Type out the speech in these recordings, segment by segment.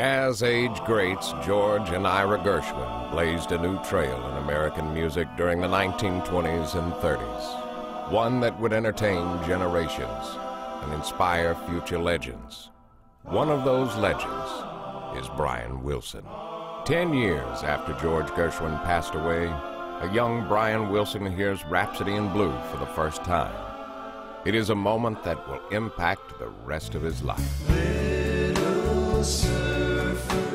Jazz age greats George and Ira Gershwin blazed a new trail in American music during the 1920s and 30s, one that would entertain generations and inspire future legends. One of those legends is Brian Wilson. 10 years after George Gershwin passed away, a young Brian Wilson hears Rhapsody in Blue for the first time. It is a moment that will impact the rest of his life.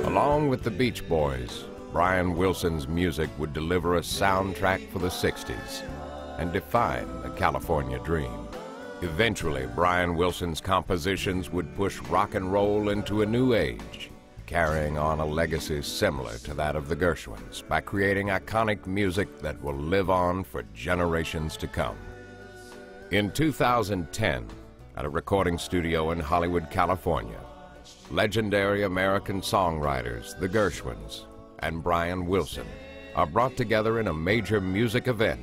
Along with the Beach Boys, Brian Wilson's music would deliver a soundtrack for the 60s and define the California dream. Eventually, Brian Wilson's compositions would push rock and roll into a new age, carrying on a legacy similar to that of the Gershwins by creating iconic music that will live on for generations to come. In 2010, at a recording studio in Hollywood, California, legendary American songwriters, the Gershwins, and Brian Wilson are brought together in a major music event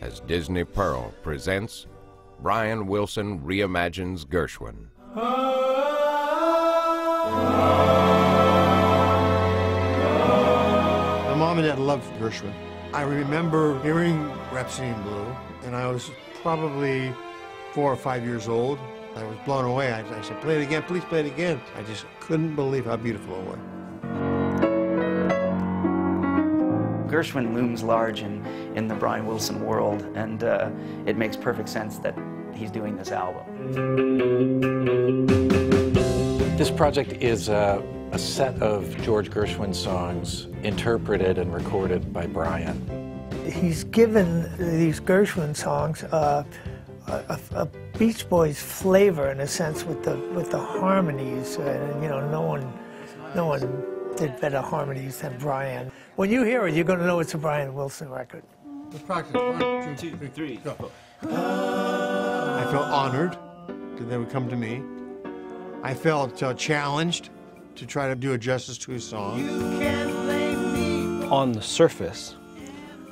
as Disney Pearl presents Brian Wilson Reimagines Gershwin. My mom and dad loved Gershwin. I remember hearing Rhapsody in Blue, and I was probably 4 or 5 years old. I was blown away. I said, play it again, please play it again. I just couldn't believe how beautiful it was. Gershwin looms large in the Brian Wilson world, and it makes perfect sense that he's doing this album. This project is a set of George Gershwin songs interpreted and recorded by Brian. He's given these Gershwin songs a Beach Boys flavor, in a sense, with the harmonies. You know, no one did better harmonies than Brian. When you hear it, you're going to know it's a Brian Wilson record. Let's practice. 1, 2, 3, go. I felt honored that they would come to me. I felt challenged to try to do a justice to his song. On the surface,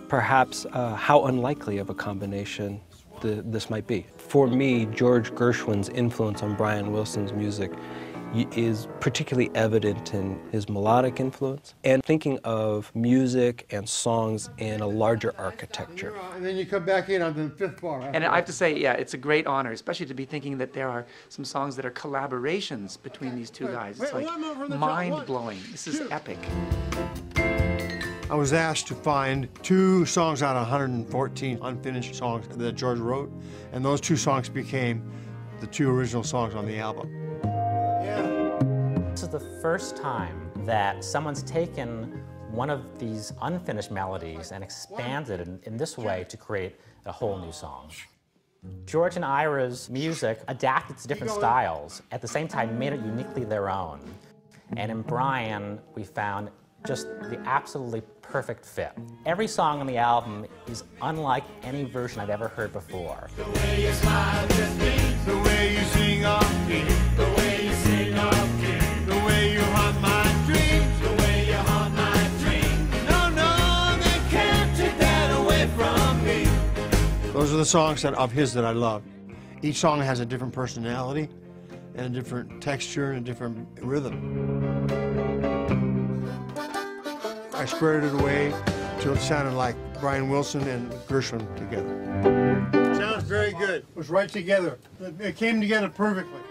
perhaps how unlikely of a combination this might be. For me, George Gershwin's influence on Brian Wilson's music is particularly evident in his melodic influence and thinking of music and songs in a larger architecture. And then you come back in on the 5th bar. And I have to say, yeah, it's a great honor, especially to be thinking that there are some songs that are collaborations between these two guys. It's like mind-blowing. This is epic. I was asked to find 2 songs out of 114 unfinished songs that George wrote, and those 2 songs became the 2 original songs on the album. This is the first time that someone's taken one of these unfinished melodies and expanded it in this way to create a whole new song. George and Ira's music adapted to different styles, at the same time made it uniquely their own. And in Brian, we found just the absolutely perfect fit. Every song on the album is unlike any version I've ever heard before. The way you smile just means the way you sing off key, the way you sing off key, the way you haunt my dreams, the way you haunt my dreams. No, they can't take that away from me. Those are the songs of his that I love. Each song has a different personality and a different texture and a different rhythm. I squared it away till it sounded like Brian Wilson and Gershwin together. Sounds very good. It was right together. It came together perfectly.